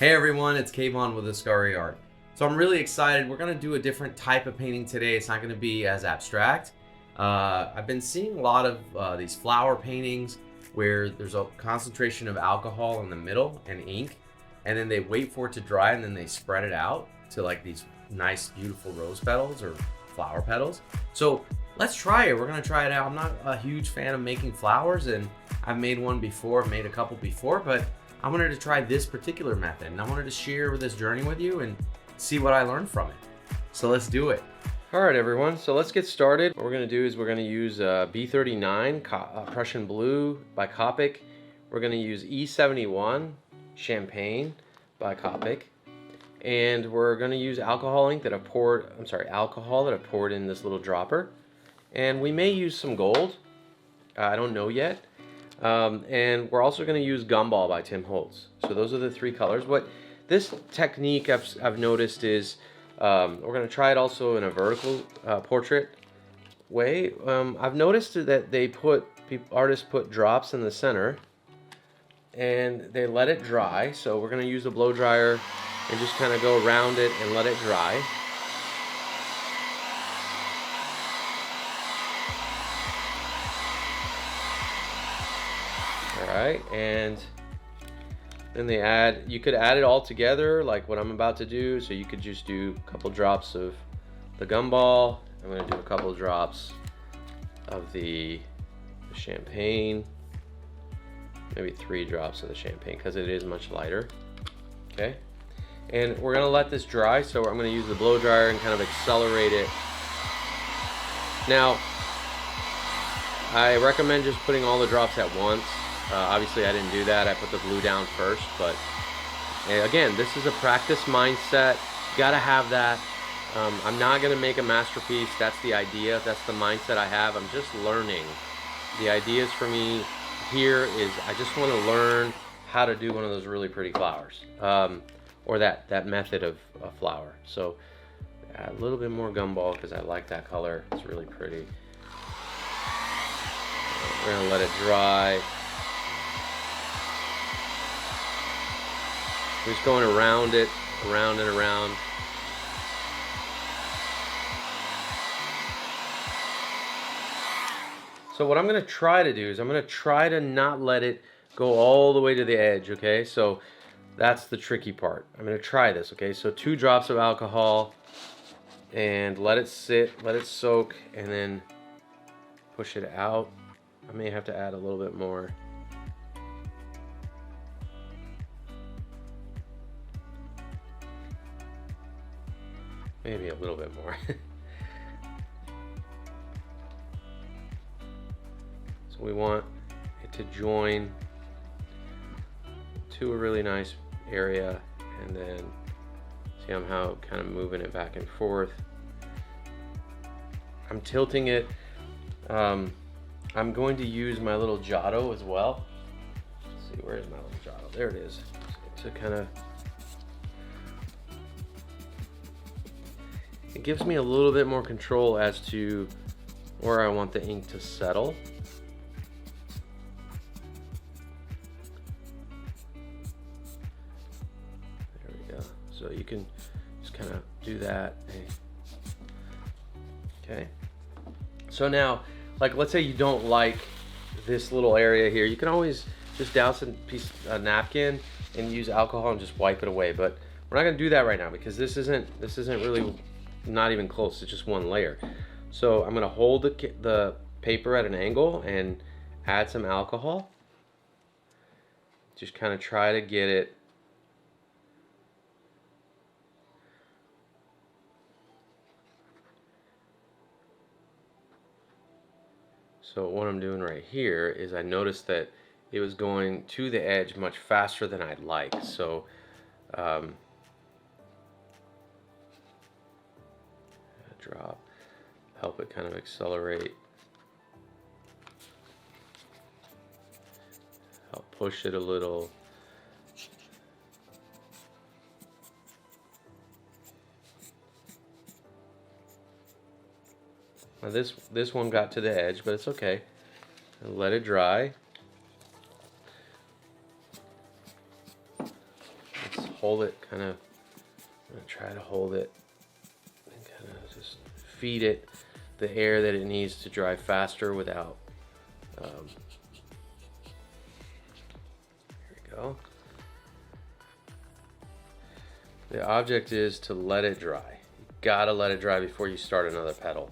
Hey everyone, it's Kayvon with Ascari Art. So I'm really excited. We're gonna do a different type of painting today. It's not gonna be as abstract. I've been seeing a lot of these flower paintings where there's a concentration of alcohol in the middle and ink, and then they wait for it to dry and then they spread it out to like these nice, beautiful rose petals or flower petals. So let's try it. We're gonna try it out. I'm not a huge fan of making flowers, and I've made one before, made a couple before, but I wanted to try this particular method, and I wanted to share this journey with you and see what I learned from it. So let's do it. All right, everyone, so let's get started. What we're gonna do is we're gonna use B39 Prussian Blue by Copic. We're gonna use E71 Champagne by Copic. And we're gonna use alcohol ink that I've poured, alcohol that I've poured in this little dropper. And we may use some gold, I don't know yet. And we're also going to use Gumball by Tim Holtz. So those are the three colors. What this technique I've noticed is we're going to try it also in a vertical portrait way. I've noticed that artists put drops in the center and they let it dry. So we're going to use a blow dryer and just kind of go around it and let it dry. Alright, and then you could add it all together like what I'm about to do. So you could just do a couple drops of the Gumball. I'm going to do a couple drops of the champagne. Maybe 3 drops of the champagne because it is much lighter. Okay, and we're going to let this dry. So I'm going to use the blow dryer and kind of accelerate it. Now, I recommend just putting all the drops at once. Obviously I didn't do that. I put the glue down first, but again, this is a practice mindset. You gotta have that. I'm not gonna make a masterpiece. That's the idea. That's the mindset I have. I'm just learning. The ideas for me here is I just want to learn how to do one of those really pretty flowers, or that method of a flower. So add a little bit more Gumball because I like that color. It's really pretty. We're gonna let it dry. Just going around it, around and around. So what I'm going to try to do is I'm going to try to not let it go all the way to the edge, okay? So that's the tricky part. I'm going to try this, okay? So 2 drops of alcohol and let it sit, let it soak, and then push it out. I may have to add a little bit more. Maybe a little bit more. So we want it to join to a really nice area, and then see how kind of moving it back and forth. I'm tilting it. I'm going to use my little Giotto as well. Let's see, where is my little Giotto? There it is. To kind of, it gives me a little bit more control as to where I want the ink to settle. There we go. So you can just kind of do that. Okay. So now, like, let's say you don't like this little area here. You can always just douse a napkin and use alcohol and just wipe it away. But we're not going to do that right now because this isn't really not even close. It's just one layer. So I'm going to hold the paper at an angle and add some alcohol. Just kind of try to get it so what I'm doing right here is I noticed that it was going to the edge much faster than I'd like. So drop, help it kind of accelerate, help push it a little. Now this one got to the edge, but it's okay. And let it dry. hold it kind of, I'm gonna try to hold it and kind of just feed it the air that it needs to dry faster without, here we go. The object is to let it dry. You gotta let it dry before you start another pedal.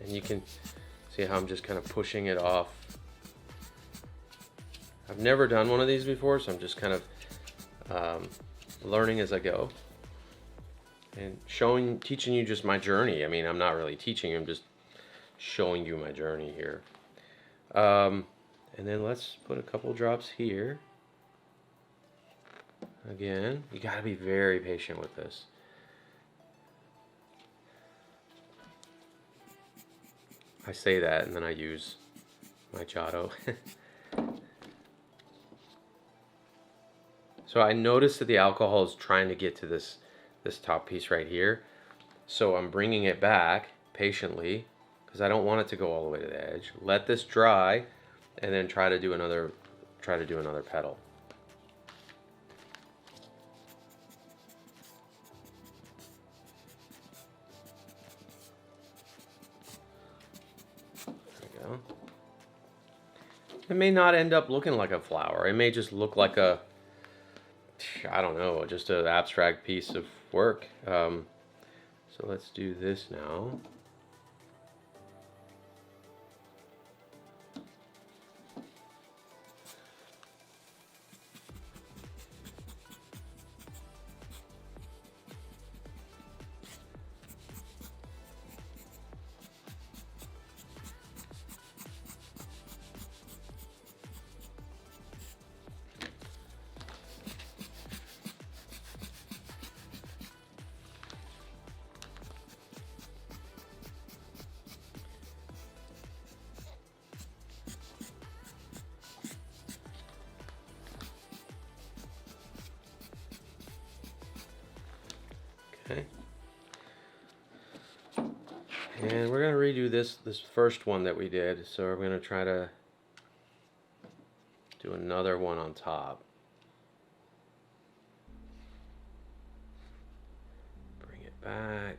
And you can see how I'm just kind of pushing it off. I've never done one of these before, so I'm just kind of learning as I go and teaching you just my journey. I mean, I'm not really teaching, I'm just showing you my journey here. And then let's put a couple drops here. Again, you gotta be very patient with this. I say that and then I use my Giotto. So I noticed that the alcohol is trying to get to this top piece right here. So I'm bringing it back patiently because I don't want it to go all the way to the edge. Let this dry and then try to do another pedal. It may not end up looking like a flower. It may just look like a, I don't know, just an abstract piece of work. So let's do this now. Okay. And we're going to redo this first one that we did. So we're going to try to do another one on top. Bring it back.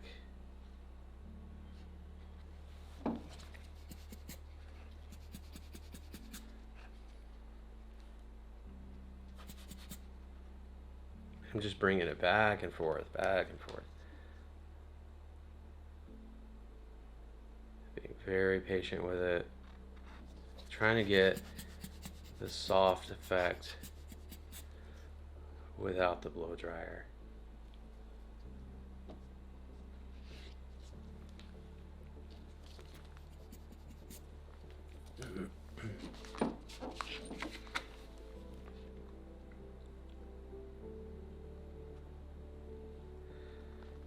I'm just bringing it back and forth, back and forth. Being very patient with it. Trying to get the soft effect without the blow dryer.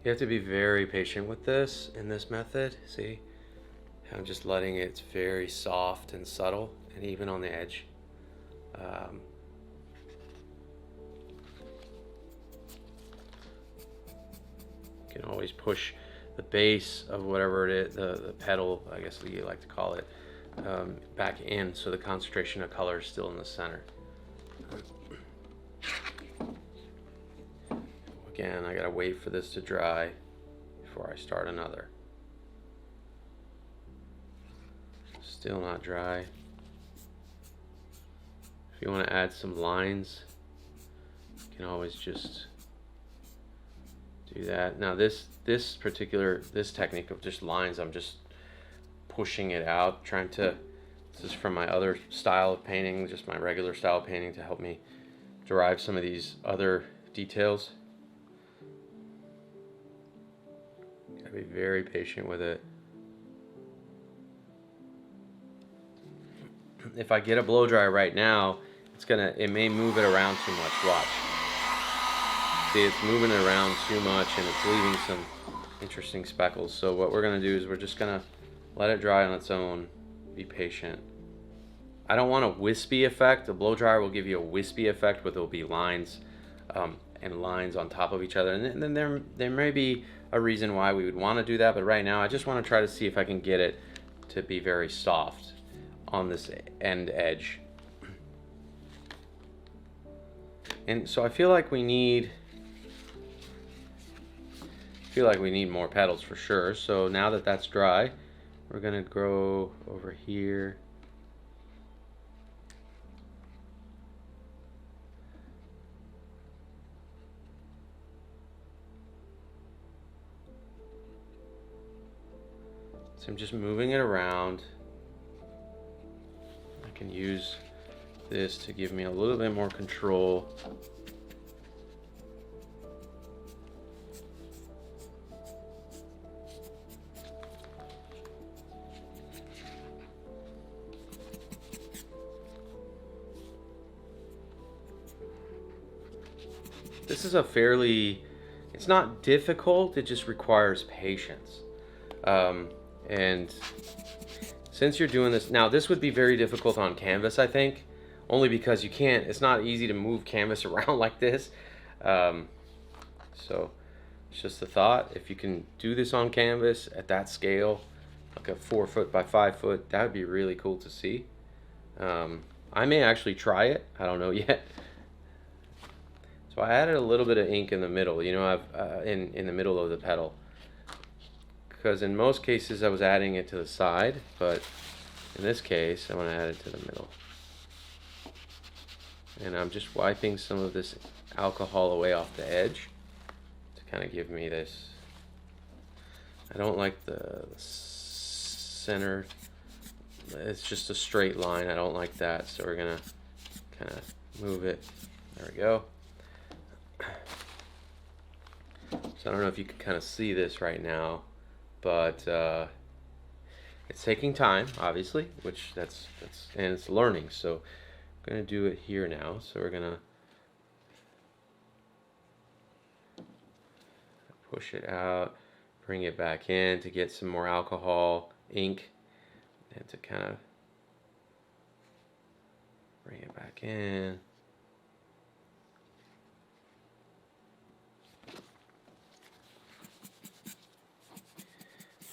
You have to be very patient with this in this method. See, I'm just letting it, it's very soft and subtle and even on the edge. You can always push the base of whatever it is, the pedal, I guess you like to call it, back in so the concentration of color is still in the center. Again, I gotta wait for this to dry before I start another. Still not dry. If you want to add some lines, you can always just do that. Now this technique of just lines, I'm just pushing it out, trying to, this is from my other style of painting, just my regular style of painting, to help me derive some of these other details. Gotta be very patient with it. If I get a blow dryer right now, it may move it around too much. Watch. See, it's moving it around too much and it's leaving some interesting speckles. So what we're gonna do is we're just gonna let it dry on its own. Be patient. I don't want a wispy effect. The blow dryer will give you a wispy effect, but there'll be lines and lines on top of each other. And then there may be a reason why we would want to do that, but right now I just want to try to see if I can get it to be very soft on this end edge. And so I feel like we need more petals for sure. So now that that's dry, we're gonna go over here. So I'm just moving it around. I can use this to give me a little bit more control. This is a fairly, it's not difficult, it just requires patience. And since you're doing this, now this would be very difficult on canvas, I think, only because you can't, it's not easy to move canvas around like this. So it's just a thought, if you can do this on canvas at that scale, like a 4 foot by 5 foot, that would be really cool to see. I may actually try it, I don't know yet. So I added a little bit of ink in the middle, you know, I've in the middle of the petal, because in most cases I was adding it to the side, but in this case I want to add it to the middle. And I'm just wiping some of this alcohol away off the edge to kind of give me this. I don't like the center, it's just a straight line, I don't like that, so we're gonna kind of move it. There we go. So I don't know if you can kind of see this right now, but it's taking time, obviously, which that's and it's learning. So I'm gonna do it here now. So we're gonna push it out, bring it back in to get some more alcohol, ink, and to kind of bring it back in.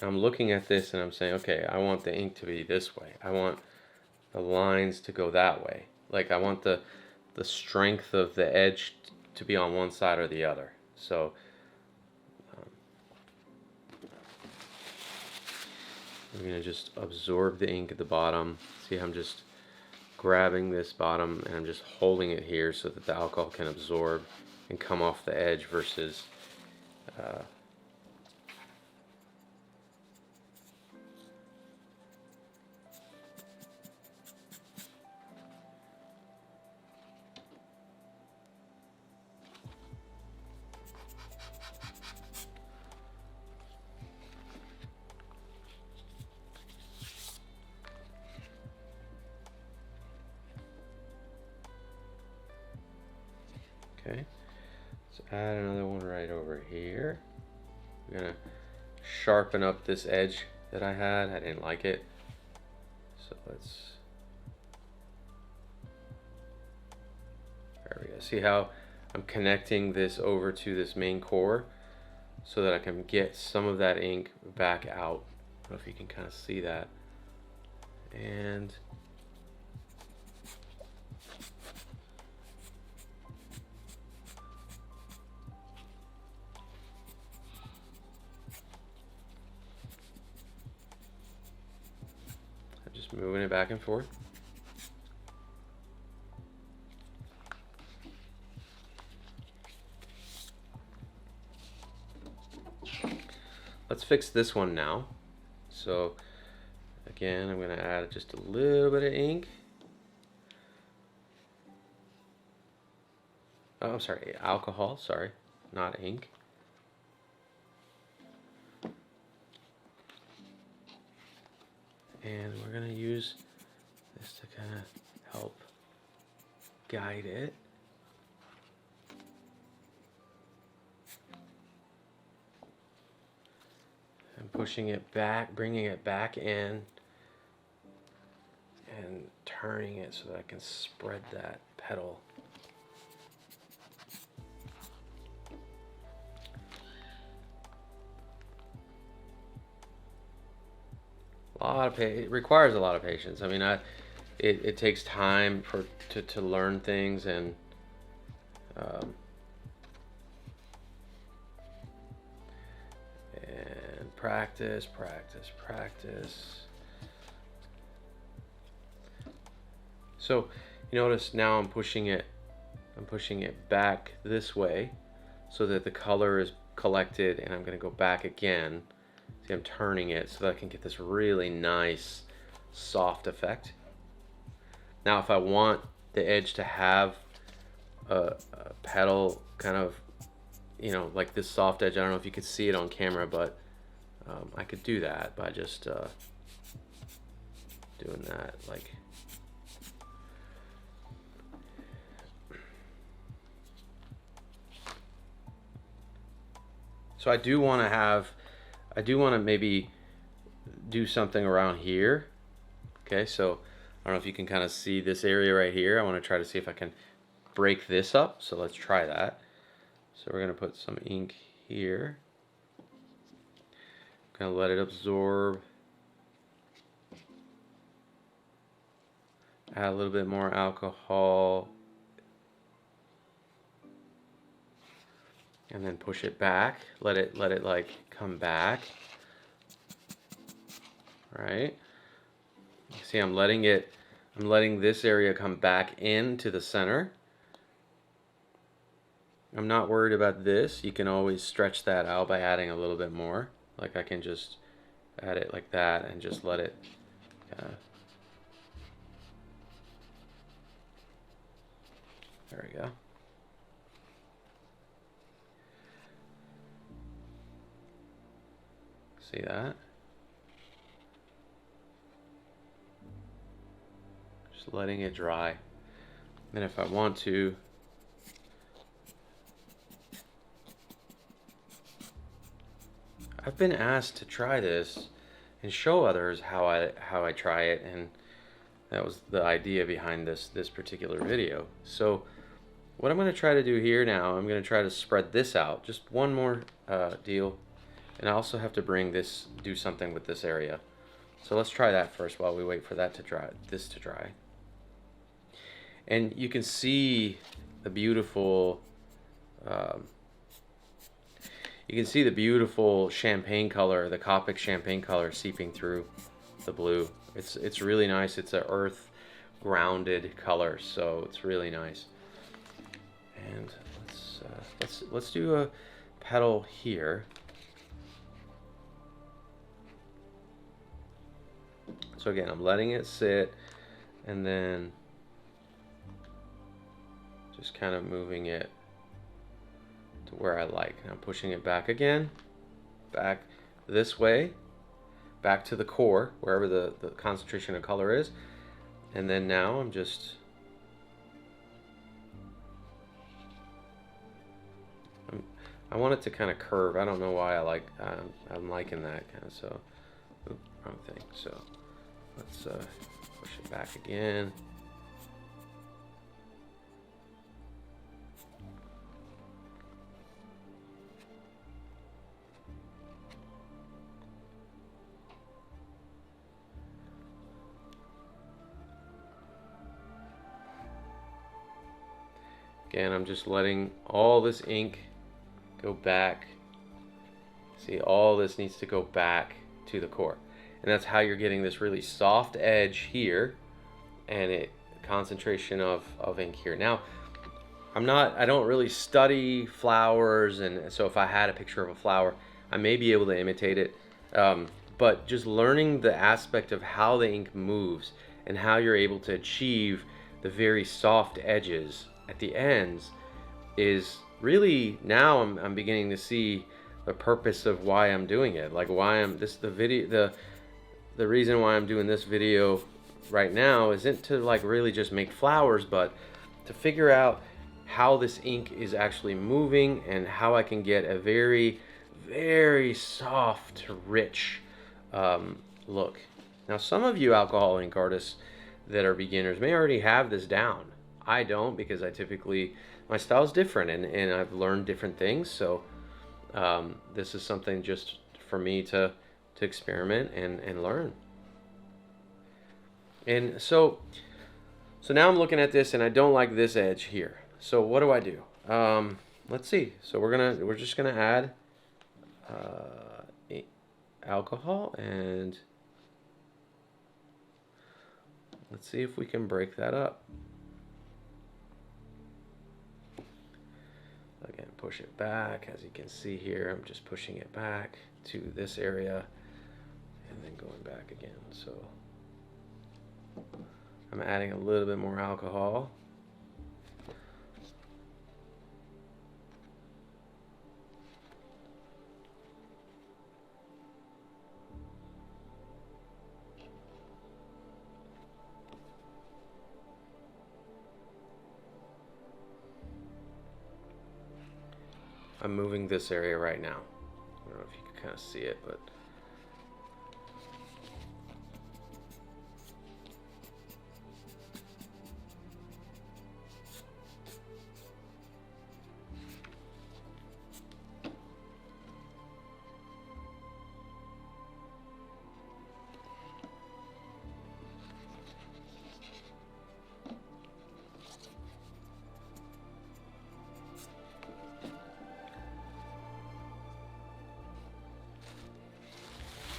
I'm looking at this and I'm saying, okay, I want the ink to be this way. I want the lines to go that way. Like I want the strength of the edge to be on one side or the other. So I'm going to just absorb the ink at the bottom. See how I'm just grabbing this bottom and I'm just holding it here so that the alcohol can absorb and come off the edge versus okay, let's add another one right over here. I'm gonna sharpen up this edge that I had. I didn't like it. So let's, there we go. See how I'm connecting this over to this main core so that I can get some of that ink back out. I don't know if you can kind of see that. And just moving it back and forth. Let's fix this one now. So again, I'm going to add just a little bit of ink. Oh, I'm sorry, alcohol, sorry, not ink. And we're going to use this to kind of help guide it. And pushing it back, bringing it back in, and turning it so that I can spread that petal. It requires a lot of patience. I mean, it takes time to learn things, and practice. So you notice now I'm pushing it back this way so that the color is collected, and I'm going to go back again. See, I'm turning it so that I can get this really nice soft effect. Now if I want the edge to have a petal kind of, you know, like this soft edge, I don't know if you could see it on camera, but I could do that by just doing that, like. So I do want to maybe do something around here. Okay, so I don't know if you can kind of see this area right here. I want to try to see if I can break this up. So let's try that. So we're going to put some ink here. Going to let it absorb. Add a little bit more alcohol. And then push it back. Let it like come back. Right? See, I'm letting this area come back into the center. I'm not worried about this. You can always stretch that out by adding a little bit more. Like I can just add it like that and just let it there we go. See that? Just letting it dry. And if I want to, I've been asked to try this and show others how I try it, and that was the idea behind this particular video. So what I'm going to try to do here now, I'm going to try to spread this out, just one more deal. And I also have to do something with this area. So let's try that first while we wait for that to dry, this to dry. And you can see the beautiful, champagne color, the Copic champagne color seeping through the blue. It's really nice. It's an earth grounded color, so it's really nice. And let's do a petal here. So again, I'm letting it sit, and then just kind of moving it to where I like. Now I'm pushing it back again, back this way, back to the core, wherever the concentration of color is. And then now I'm just I want it to kind of curve. I don't know why I'm liking that kind of, so wrong thing. So let's push it back again. Again, I'm just letting all this ink go back. See, all this needs to go back to the core. And that's how you're getting this really soft edge here and concentration of ink here. Now, I don't really study flowers, and so if I had a picture of a flower, I may be able to imitate it. But just learning the aspect of how the ink moves and how you're able to achieve the very soft edges at the ends is really, now I'm beginning to see the purpose of why I'm doing it. Like why the reason why I'm doing this video right now isn't to like really just make flowers, but to figure out how this ink is actually moving and how I can get a very, very soft, rich look. Now, some of you alcohol ink artists that are beginners may already have this down. I don't, because my style is different, and I've learned different things. So this is something just for me to experiment and learn. And so now I'm looking at this and I don't like this edge here. So what do I do? Let's see. So we're just gonna add alcohol, and let's see if we can break that up. Again, push it back. As you can see here, I'm just pushing it back to this area and then going back again. So I'm adding a little bit more alcohol. I'm moving this area right now. I don't know if you can kind of see it, but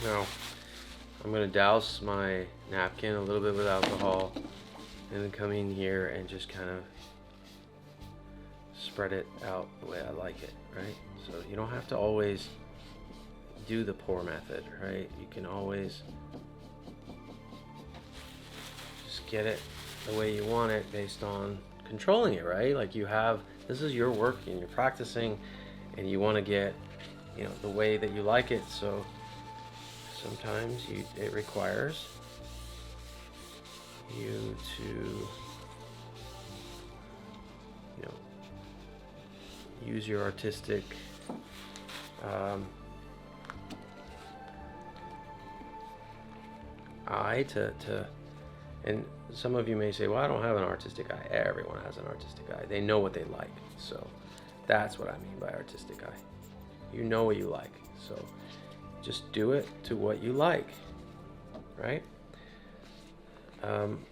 now I'm going to douse my napkin a little bit with alcohol and then come in here and just kind of spread it out the way I like it, right? So you don't have to always do the pour method, right? You can always just get it the way you want it based on controlling it, right? Like you have, this is your work and you're practicing and you want to get, you know, the way that you like it. So sometimes it requires you to, you know, use your artistic eye to, and some of you may say, well, I don't have an artistic eye. Everyone has an artistic eye. They know what they like. So that's what I mean by artistic eye. You know what you like. So just do it to what you like, right?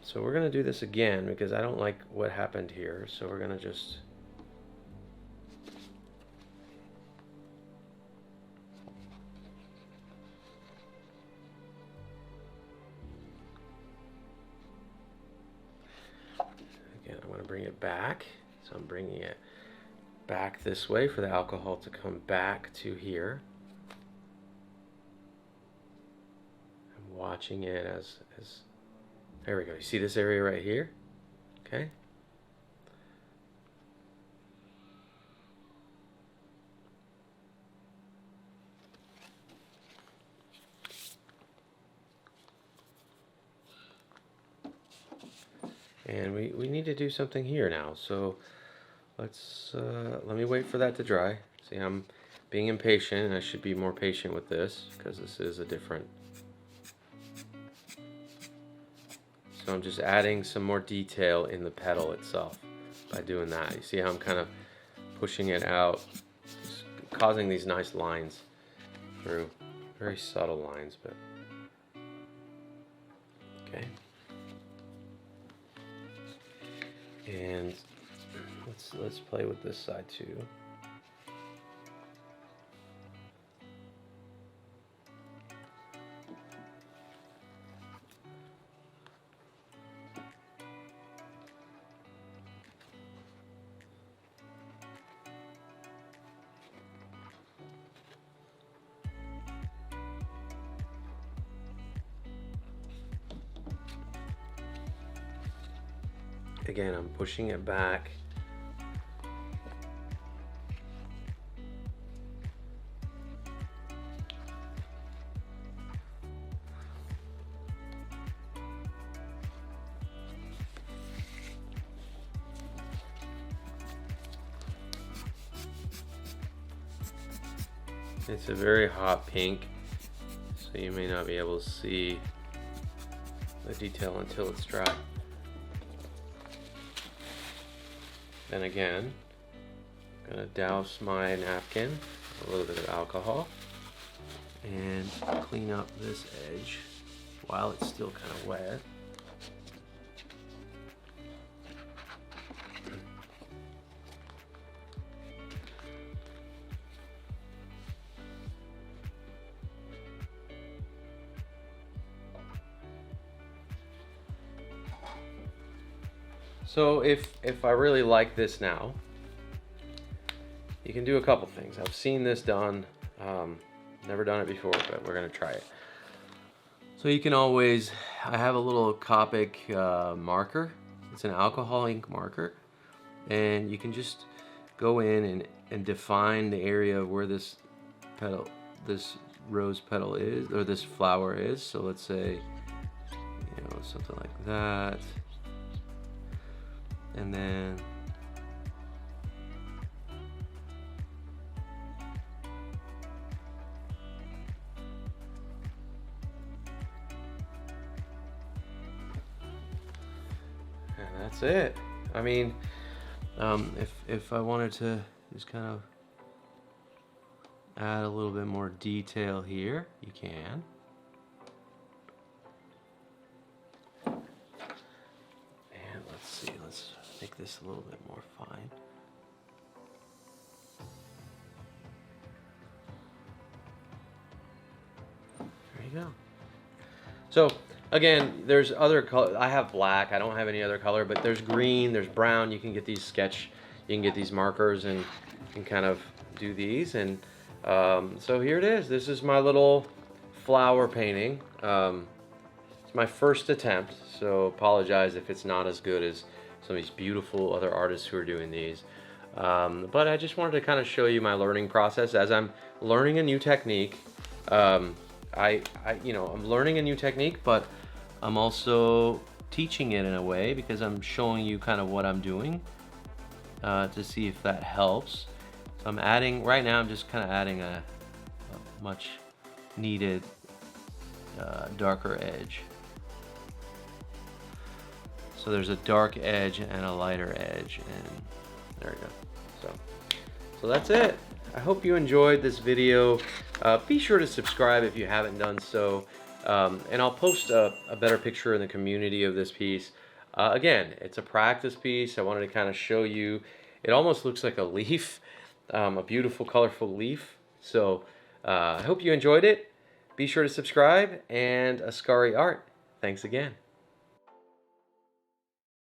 So we're gonna do this again because I don't like what happened here. So we're gonna just again, I'm gonna bring it back. So I'm bringing it back this way for the alcohol to come back to here. Watching it as there we go. You see this area right here? Okay. And we need to do something here now. So let's let me wait for that to dry. See, I'm being impatient and I should be more patient with this because this is a different. So I'm just adding some more detail in the petal itself by doing that. You see how I'm kind of pushing it out, causing these nice lines through, very subtle lines, but okay. And let's play with this side too. Again, I'm pushing it back. It's a very hot pink, so you may not be able to see the detail until it's dry. Then again, I'm gonna douse my napkin with a little bit of alcohol and clean up this edge while it's still kind of wet. So if I really like this now, you can do a couple things. I've seen this done, never done it before, but we're gonna try it. So you can always, I have a little Copic marker. It's an alcohol ink marker, and you can just go in and define the area where this petal, this rose petal is, or this flower is. So let's say, you know, something like that, and then that's it. I mean, if I wanted to just kind of add a little bit more detail here, you can. And let's see, let's make this a little bit more fine. There you go. So again, there's other color. I have black. I don't have any other color, but there's green, there's brown. You can get these you can get these markers and kind of do these. And so here it is. This is my little flower painting. It's my first attempt, so apologize if it's not as good as some of these beautiful other artists who are doing these. But I just wanted to kind of show you my learning process as I'm learning a new technique. You know, I'm learning a new technique, but I'm also teaching it in a way because I'm showing you kind of what I'm doing to see if that helps. So I'm adding, right now I'm just kind of adding a much needed darker edge. So there's a dark edge and a lighter edge, and there we go. So that's it. I hope you enjoyed this video. Be sure to subscribe if you haven't done so. And I'll post a better picture in the community of this piece. Again, it's a practice piece. I wanted to kind of show you. It almost looks like a leaf, a beautiful, colorful leaf. So I hope you enjoyed it. Be sure to subscribe, and Ascari Art. Thanks again.